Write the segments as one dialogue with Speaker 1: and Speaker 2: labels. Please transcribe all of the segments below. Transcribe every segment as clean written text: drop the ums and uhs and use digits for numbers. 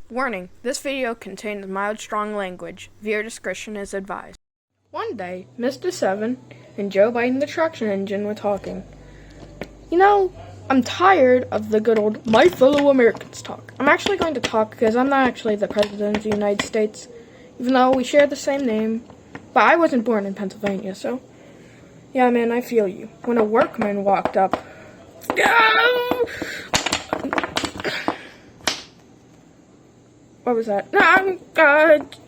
Speaker 1: Warning, this video contains mild, strong language. Viewer discretion is advised. One day, Mr. Seven and Joe Biden the traction engine were talking. You know, I'm tired of the good old my fellow Americans talk. I'm actually going to talk because I'm not actually the president of the United States, even though we share the same name. But I wasn't born in Pennsylvania, so yeah, man, I feel you. When a workman walked up, what was that?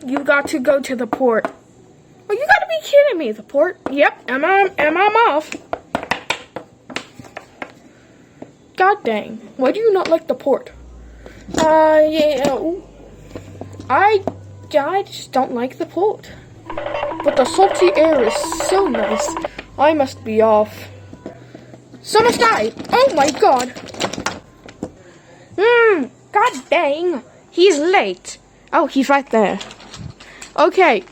Speaker 1: You got to go to the port. Oh, you gotta be kidding me. The port? Yep, I'm off. God dang. Why do you not like the port? Yeah. I just don't like the port. But the salty air is so nice. I must be off. So must I. Oh my god. God dang. He's late. Oh, he's right there. Okay.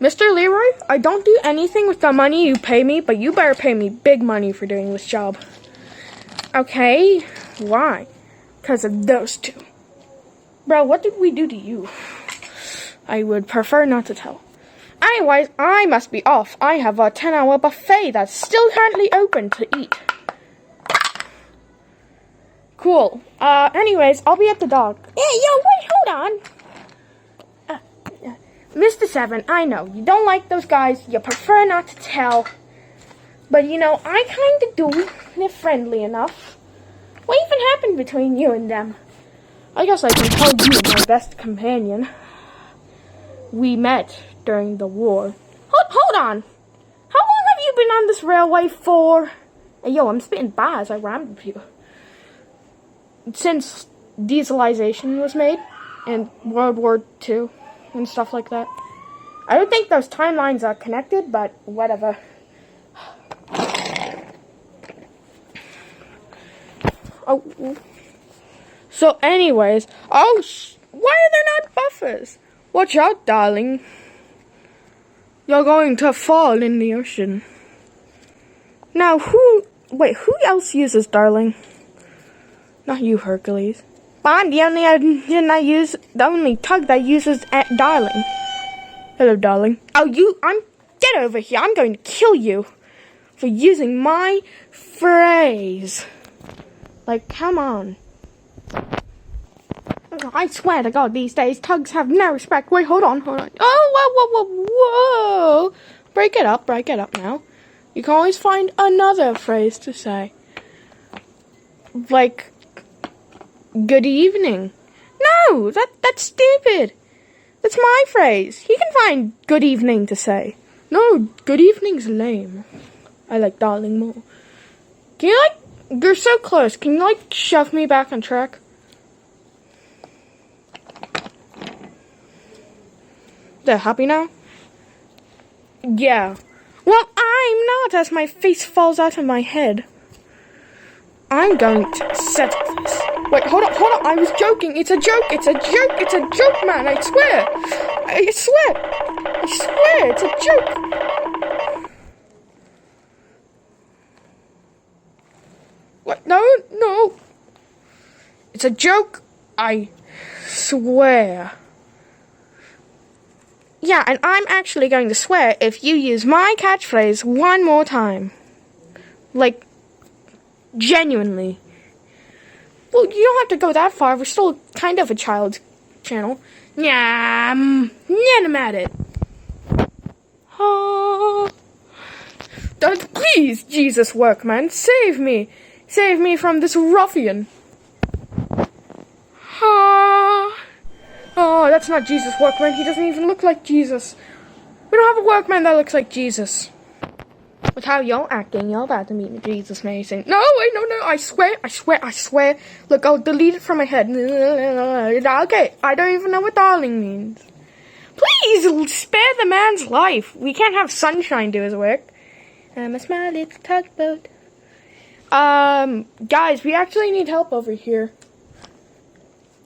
Speaker 1: Mr. Leroy, I don't do anything with the money you pay me, but you better pay me big money for doing this job. Okay? Why? Because of those two. Bro, what did we do to you? I would prefer not to tell. Anyways, I must be off. I have a 10-hour buffet that's still currently open to eat. Cool. Anyways, I'll be at the dock. Hey, wait, hold on. Mr. Seven, I know, you don't like those guys. You prefer not to tell. But, you know, I kind of do. They're friendly enough. What even happened between you and them? I guess I can tell you, my best companion. We met during the war. Hold on. How long have you been on this railway for? Hey, yo, I'm spitting bars. I rhymed with you. Since dieselization was made and World War II and stuff like that. I don't think those timelines are connected, but whatever. Oh. So anyways, why are there not buffers? Watch out, darling. You're going to fall in the ocean. Now, who else uses darling? Not you, Hercules. I'm the only tug that uses darling. Hello, darling. Get over here. I'm going to kill you for using my phrase. Like, come on. I swear to God, these days, tugs have no respect. Wait, hold on. Oh, whoa. Break it up now. You can always find another phrase to say. Like, good evening. No, that's stupid. That's my phrase. You can find good evening to say. No, good evening's lame. I like darling more. You're so close. Can you, shove me back on track? They're happy now? Yeah. Well, I'm not, as my face falls out of my head. I'm going to settle this. Wait, hold up. I was joking. It's a joke, man. I swear, it's a joke. What? No. It's a joke. I swear. Yeah, and I'm actually going to swear if you use my catchphrase one more time. Like, genuinely. Well, you don't have to go that far. We're still kind of a child's channel. Yeah, I'm at it. Please, Jesus workman, save me. Save me from this ruffian. Oh, that's not Jesus workman. He doesn't even look like Jesus. We don't have a workman that looks like Jesus. With how you're acting, you're about to meet me, Jesus Mason. No, wait, no, I swear. Look, I'll delete it from my head. Okay, I don't even know what darling means. Please, spare the man's life. We can't have Sunshine do his work. I'm a small little tugboat. Guys, we actually need help over here.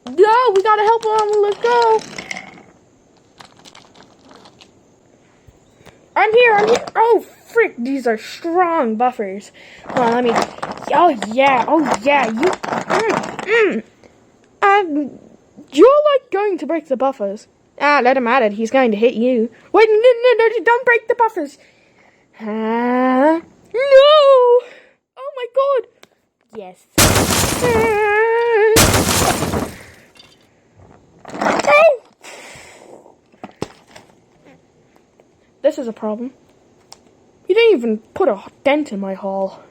Speaker 1: No, we gotta help him. Let's go. I'm here. Oh, frick, these are strong buffers. Hold on, let me. Oh yeah. You're like going to break the buffers. Ah, let him at it. He's going to hit you. Wait, no, don't break the buffers. No! Oh my god. Yes. Oh! This is a problem. You didn't even put a dent in my hall.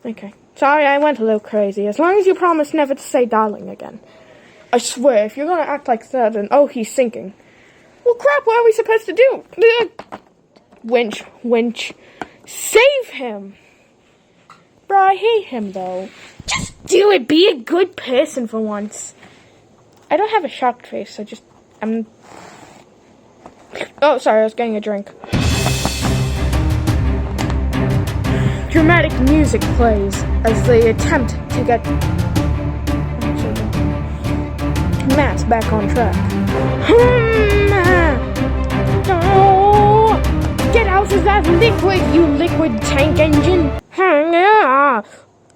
Speaker 1: Okay. Sorry, I went a little crazy. As long as you promise never to say darling again. I swear, if you're gonna act like that, then he's sinking. Well, crap, what are we supposed to do? Winch. Save him! Bro, I hate him, though. Just do it. Be a good person for once. I don't have a shocked face, I'm... Oh, sorry, I was getting a drink. Dramatic music plays as they attempt to get Matt back on track. Oh, get out of that liquid, you liquid tank engine!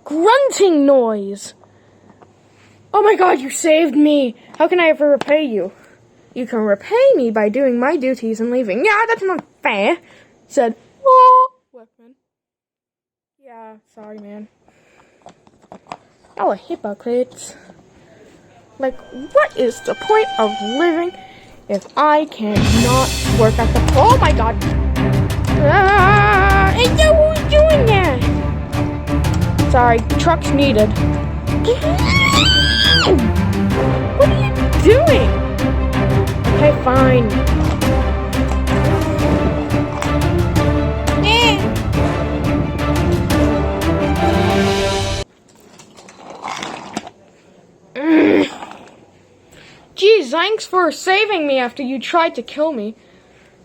Speaker 1: Grunting noise! Oh my god, you saved me! How can I ever repay you? You can repay me by doing my duties and leaving. Yeah, that's not fair, said workman. Yeah, sorry, man. Oh, a hypocrite. Like, what is the point of living if I cannot work at the... Oh my god! Hey, who's doing that? Sorry, truck's needed. What are you doing? Okay, fine. Geez, thanks for saving me after you tried to kill me.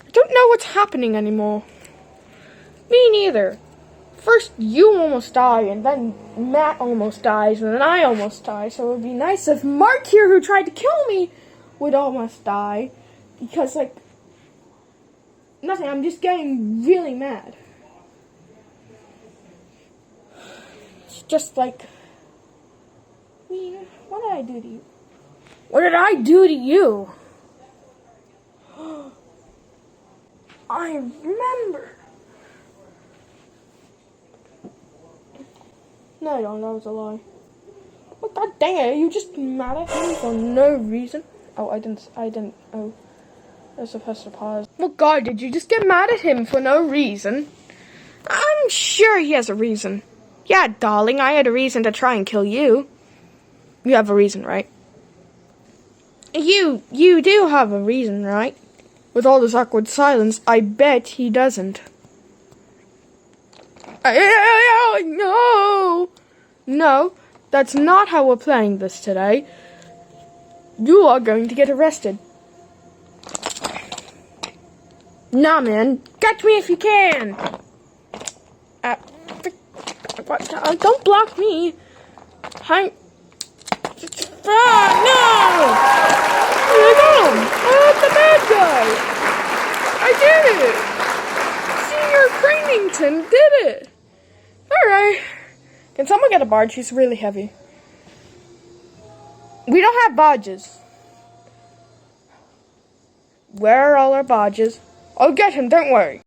Speaker 1: I don't know what's happening anymore. Me neither. First you almost die, and then Matt almost dies, and then I almost die. So it would be nice if Mark here, who tried to kill me, would almost die. Because, like, nothing, I'm just getting really mad. It's just like, what did I do to you? What did I do to you? I remember. No, I don't. That was a lie. Oh, god dang it. You just mad at me for no reason. Oh, I didn't. Oh. I was supposed to pause. Well, god, did you just get mad at him for no reason? I'm sure he has a reason. Yeah, darling, I had a reason to try and kill you. You have a reason, right? You do have a reason, right? With all this awkward silence, I bet he doesn't. No, that's not how we're playing this today. You are going to get arrested. Nah, man, catch me if you can. Don't block me. No! I got him! I'm the bad guy! I did it! Senior Cranington did it! Alright. Can someone get a barge? He's really heavy. We don't have barges. Where are all our barges? I'll get him, don't worry.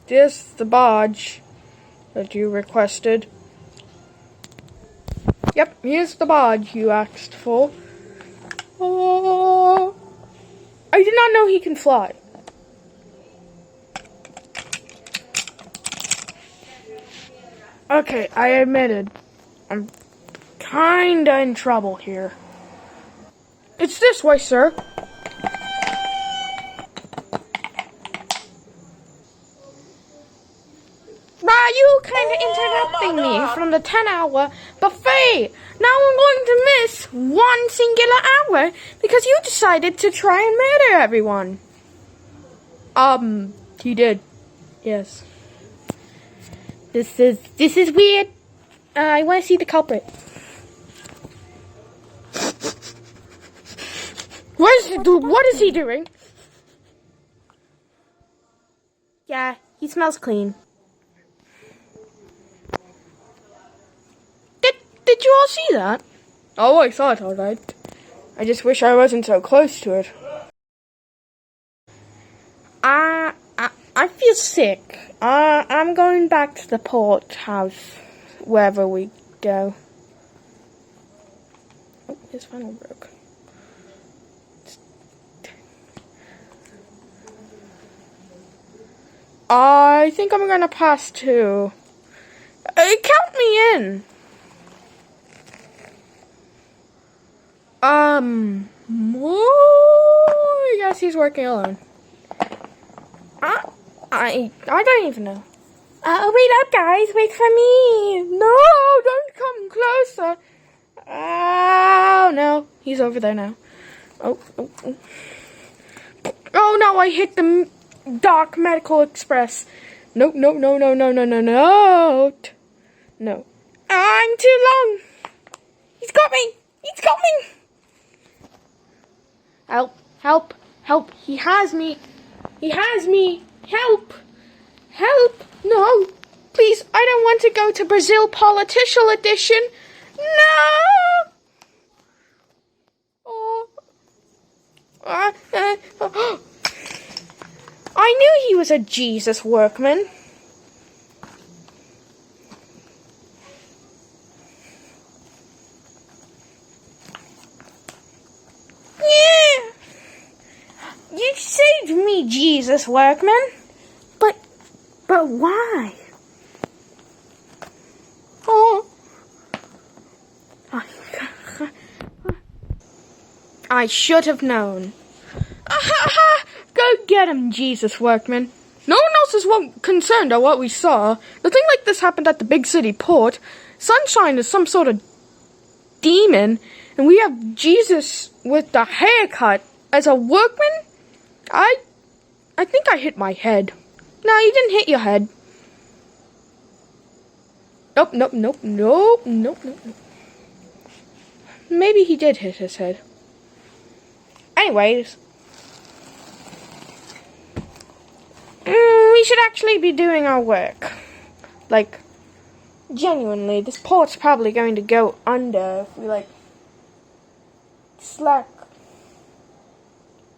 Speaker 1: This the barge that you requested. Yep, here's the barge you asked for. Oh, I did not know he can fly. Okay, I admitted. I'm kinda in trouble here. It's this way, sir. You kinda interrupting me from the 10-hour buffet. Now I'm going to miss one singular hour because you decided to try and murder everyone. He did. Yes. This is weird. I want to see the culprit. What is he doing? Yeah, he smells clean. Didn't you all see that? Oh, I saw it all right. I just wish I wasn't so close to it. I feel sick. I'm going back to the port house, wherever we go. Oh, his funnel broke. I think I'm gonna pass too. Count me in. I guess he's working alone. I don't even know. Wait up, guys. Wait for me. No, don't come closer. Oh, no. He's over there now. Oh. Oh, no, I hit the Dark Medical Express. No. No. I'm too long. He's got me. Help. He has me. Help. No. Please, I don't want to go to Brazil Politician Edition. No. I knew he was a Jesus workman. You saved me, Jesus workman. But why? Oh. I should have known. Go get him, Jesus workman. No one else is concerned at what we saw. Nothing like this happened at the big city port. Sunshine is some sort of demon, and we have Jesus with the haircut as a workman? I think I hit my head. No, you didn't hit your head. Nope. Maybe he did hit his head. Anyways. We should actually be doing our work. Like, genuinely, this port's probably going to go under if we, slack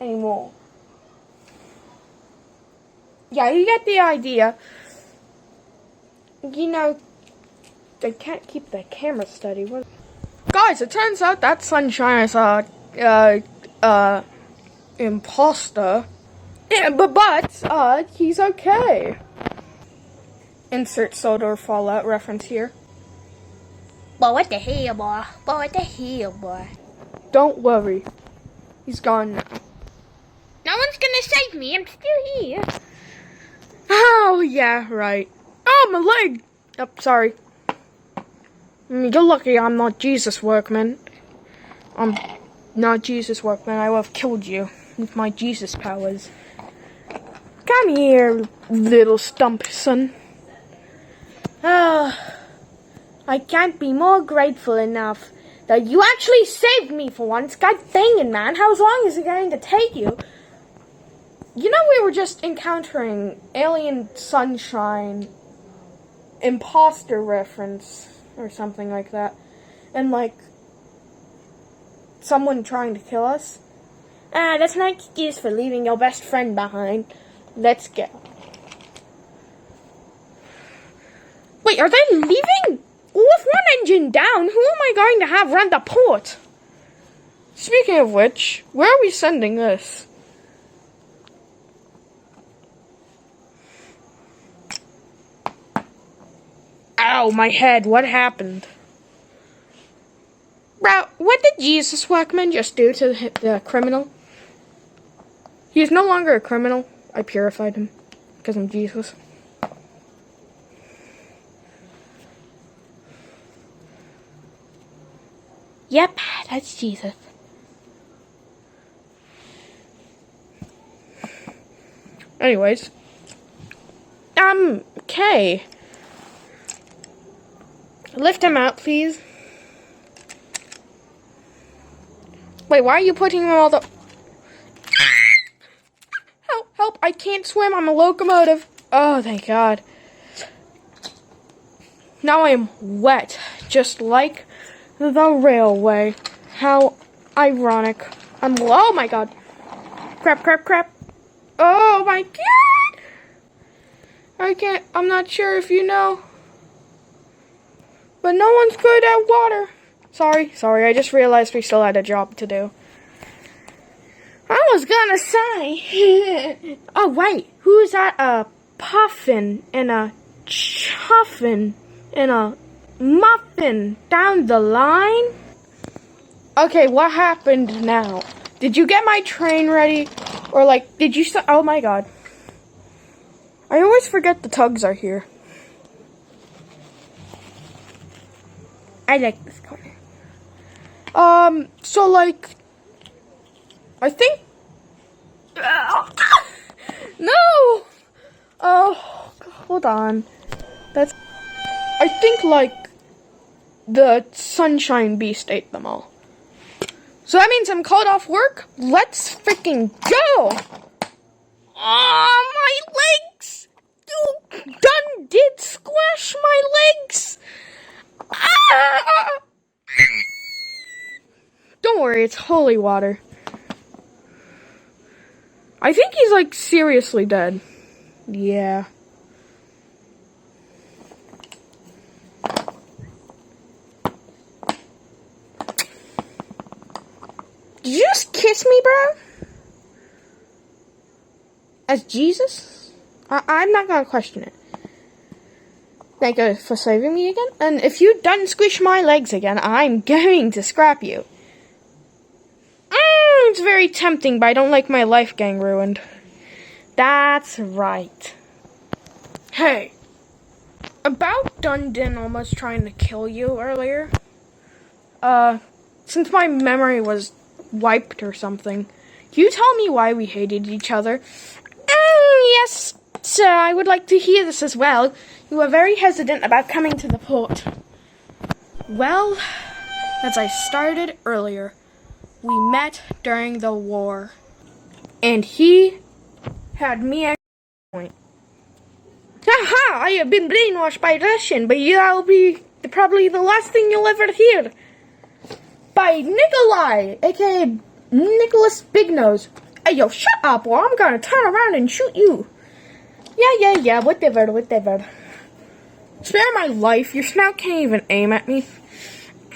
Speaker 1: anymore. Yeah, you get the idea. You know, they can't keep the camera steady. Guys, it turns out that Sunshine is a imposter. Yeah, but he's okay. Insert Sodor Fallout reference here.
Speaker 2: Boy, what the hell, boy?
Speaker 1: Don't worry. He's gone now.
Speaker 2: No one's gonna save me. I'm still here.
Speaker 1: Oh, yeah, right. Oh, my leg! Oh, sorry. You're lucky I'm not Jesus workman. I'm not Jesus workman. I would have killed you with my Jesus powers. Come here, little stump son.
Speaker 2: Oh, I can't be more grateful enough that you actually saved me for once. God dang it, man. How long is it going to take you?
Speaker 1: You know, we were just encountering Alien Sunshine imposter reference or something like that. And, someone trying to kill us.
Speaker 2: That's no excuse for leaving your best friend behind.
Speaker 1: Let's go. Wait, are they leaving? With one engine down, who am I going to have run the port? Speaking of which, where are we sending this? Ow, my head. What happened? Bro, what did Jesus workman just do to the criminal? He is no longer a criminal. I purified him because I'm Jesus.
Speaker 2: Yep, that's Jesus.
Speaker 1: Anyways. Okay. Lift him out, please. Wait, why are you putting him all the... Help, I can't swim, I'm a locomotive. Oh, thank God. Now I am wet, just like The railway. How ironic. Oh my god. Crap. Oh my god! I'm not sure if you know. But no one's good at water. Sorry, I just realized we still had a job to do. I was gonna say. Oh wait, who's that? A puffin and a chuffin and a muffin down the line? Okay, what happened now? Did you get my train ready? Or like, did you oh my god. I always forget the Tugs are here. I like this corner. So like, I think, no! Oh, hold on. I think like, the Sunshine Beast ate them all. So that means I'm called off work? Let's freaking go! Oh, my legs! You done did squash my legs! Ah! Don't worry, it's holy water. I think he's like seriously dead. Yeah. Did you just kiss me, bro? As Jesus? I'm not gonna question it. Thank you for saving me again. And if you done squish my legs again, I'm going to scrap you. It's very tempting, but I don't like my life getting ruined. That's right. Hey, about Dundon almost trying to kill you earlier. Since my memory was wiped or something, can you tell me why we hated each other? Yes, sir, I would like to hear this as well. You were very hesitant about coming to the port. Well, as I started earlier, we met during the war. And he had me at point. Haha, I have been brainwashed by Russian, but that'll be probably the last thing you'll ever hear. By Nikolai, aka Nicholas Bignose. Hey, yo, shut up, or I'm gonna turn around and shoot you. Yeah, whatever. Spare my life, your snout can't even aim at me.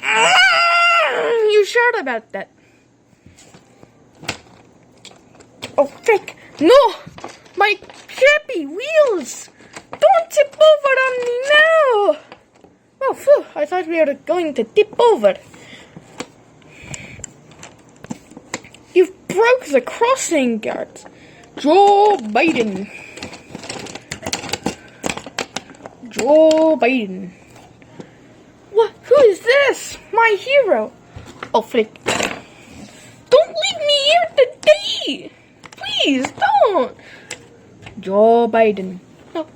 Speaker 1: You sure about that? Oh, frick. No! My crappy wheels! Don't tip over on me now! Oh, phew, I thought we were going to tip over. You broke the crossing guards. Joe Biden. What? Who is this? My hero. Oh, frick. Don't leave me here today. Please, don't. Joe Biden. No.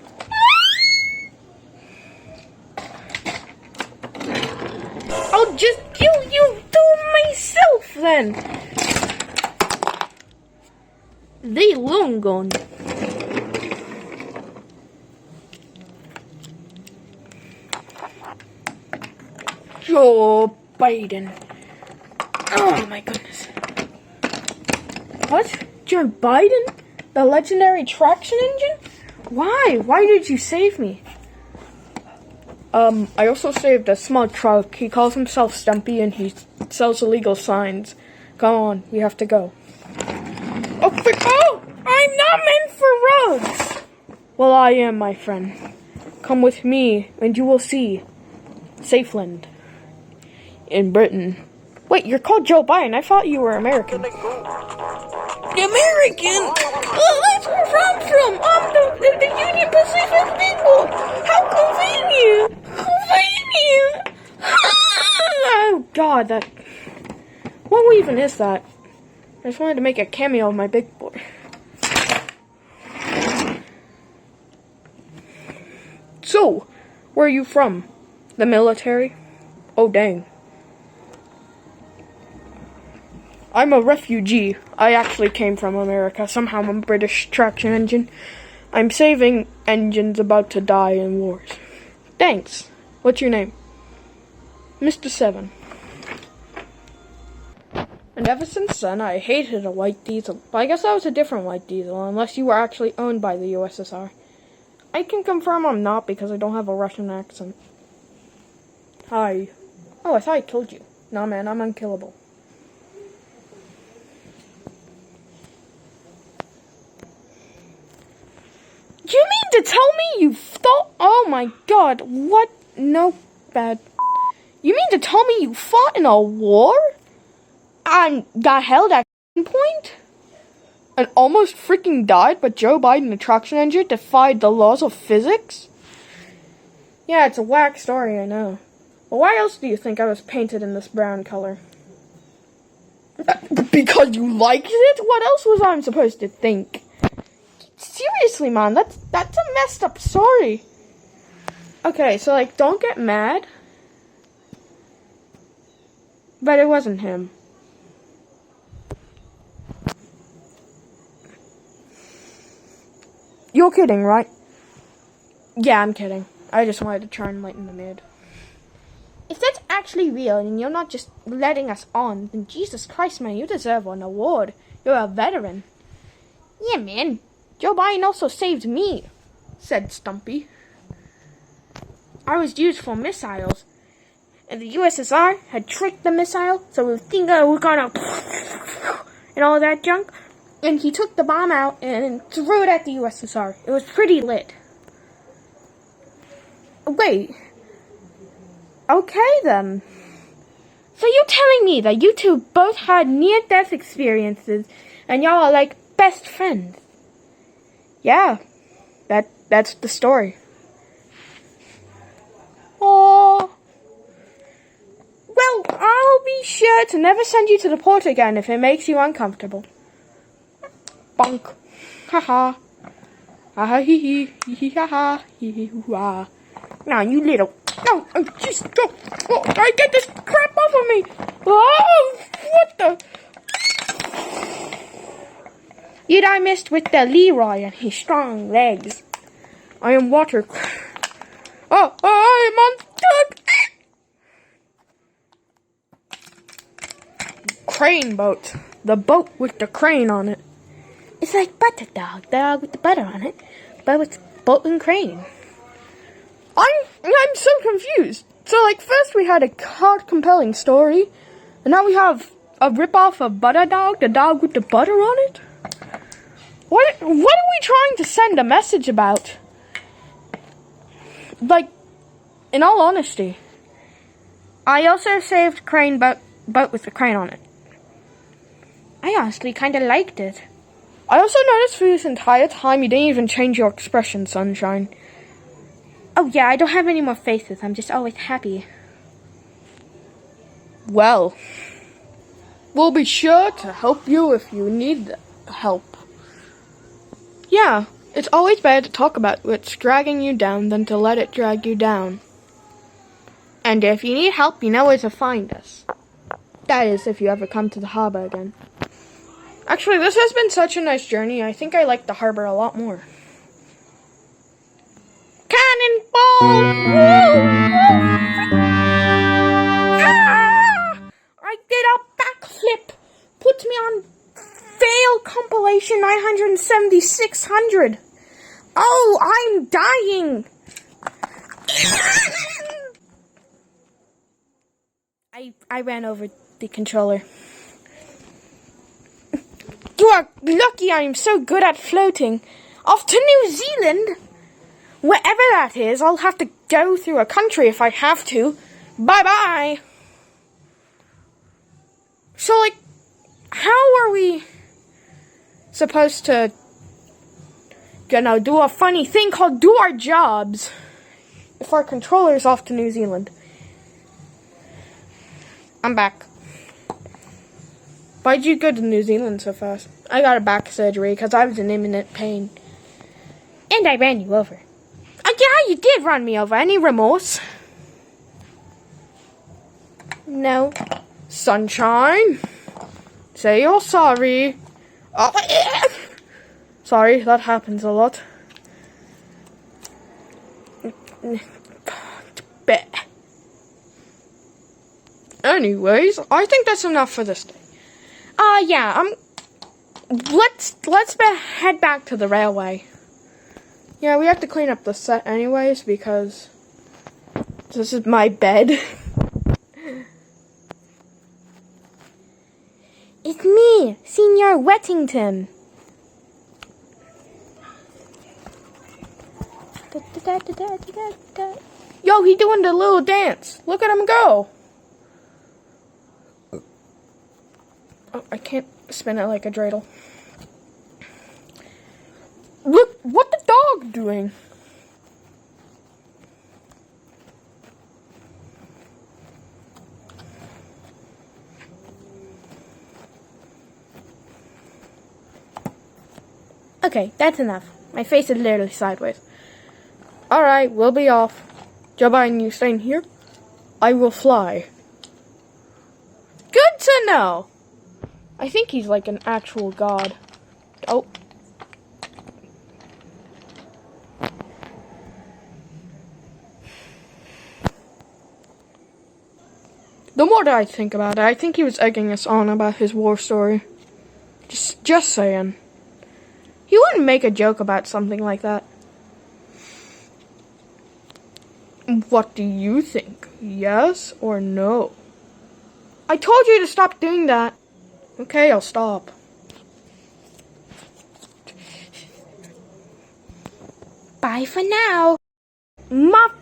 Speaker 1: I'll just kill you to myself then. They long gone. Joe Biden. Oh my goodness. What? Joe Biden? The legendary traction engine? Why? Why did you save me? I also saved a small truck. He calls himself Stumpy and he sells illegal signs. Come on, we have to go. Oh, quick! Oh! I'm not meant for roads! Well, I am, my friend. Come with me, and you will see Safeland in Britain. Wait, you're called Joe Biden. I thought you were American. American? Oh, that's where I'm from. I'm the Union Pacific people. How convenient! Convenient! Oh, God, that... What even is that? I just wanted to make a cameo of my big boy. So, where are you from? The military? Oh, dang. I'm a refugee. I actually came from America. Somehow I'm a British traction engine. I'm saving engines about to die in wars. Thanks. What's your name? Mr. 7. And ever since then, I hated a white diesel. But I guess that was a different white diesel, unless you were actually owned by the USSR. I can confirm I'm not because I don't have a Russian accent. Hi. Oh, I thought I killed you. Nah, man, I'm unkillable. You mean to tell me you thought? Oh my god, what? No, bad. You mean to tell me you fought in a war? And got held at point? And almost freaking died, but Joe Biden, the traction engine, defied the laws of physics? Yeah, it's a whack story, I know. But why else do you think I was painted in this brown color? Because you liked it? What else was I supposed to think? Seriously, man, that's a messed up story. Okay, so, like, don't get mad. But it wasn't him. You're kidding, right? Yeah, I'm kidding. I just wanted to try and lighten the mood. If that's actually real and you're not just letting us on, then Jesus Christ, man, you deserve an award. You're a veteran. Yeah, man. Joe Biden also saved me, said Stumpy. I was used for missiles. And the USSR had tricked the missile, so we think we're gonna and all that junk. And he took the bomb out and threw it at the USSR. It was pretty lit. Wait. Okay, then. So you're telling me that you two both had near-death experiences and y'all are like best friends? Yeah. That's the story. Oh. Well, I'll be sure to never send you to the port again if it makes you uncomfortable. Bonk. Haha. Ha hee hee hee ha ha hee hee hoo ha. Now you little. No, just go. Oh, I get this crap off of me. Oh, what the? Yet I missed with the Leroy and his strong legs. I am water. Oh, I'm on Tug. Crane boat. The boat with the crane on it. It's like butter dog with the butter on it, but with boat and crane. I'm so confused. So, like, first we had a compelling story, and now we have a ripoff of Butter Dog, the dog with the butter on it? What are we trying to send a message about? Like, in all honesty, I also saved crane boat with the crane on it. I honestly kind of liked it. I also noticed for this entire time you didn't even change your expression, Sunshine. Oh yeah, I don't have any more faces. I'm just always happy. Well, we'll be sure to help you if you need help. Yeah, it's always better to talk about what's dragging you down than to let it drag you down. And if you need help, you know where to find us. That is, if you ever come to the harbor again. Actually, this has been such a nice journey. I think I like the harbor a lot more. Cannonball! Ah! I did a backflip. Put me on fail compilation 97600. Oh, I'm dying. I ran over the controller. You are lucky I am so good at floating. Off to New Zealand. Wherever that is, I'll have to go through a country if I have to. Bye-bye. So, like, how are we supposed to, do a funny thing called do our jobs if our controller's off to New Zealand? I'm back. Why'd you go to New Zealand so fast? I got a back surgery because I was in imminent pain. And I ran you over. Yeah, you did run me over. Any remorse? No. Sunshine, say you're sorry. Oh, sorry, that happens a lot. Anyways, I think that's enough for this day. Yeah, let's head back to the railway. Yeah, we have to clean up the set anyways because this is my bed.
Speaker 2: It's me, Senior Wettington.
Speaker 1: Yo, he doing the little dance. Look at him go. Oh, I can't spin it like a dreidel. Look, what the dog doing?
Speaker 2: Okay, that's enough. My face is literally sideways.
Speaker 1: Alright, we'll be off. Joe Biden, you staying here? I will fly. Good to know. I think he's like an actual god. Oh. The more that I think about it, I think he was egging us on about his war story. Just saying. He wouldn't make a joke about something like that. What do you think? Yes or no? I told you to stop doing that. Okay, I'll stop.
Speaker 2: Bye for now.
Speaker 1: Muffin.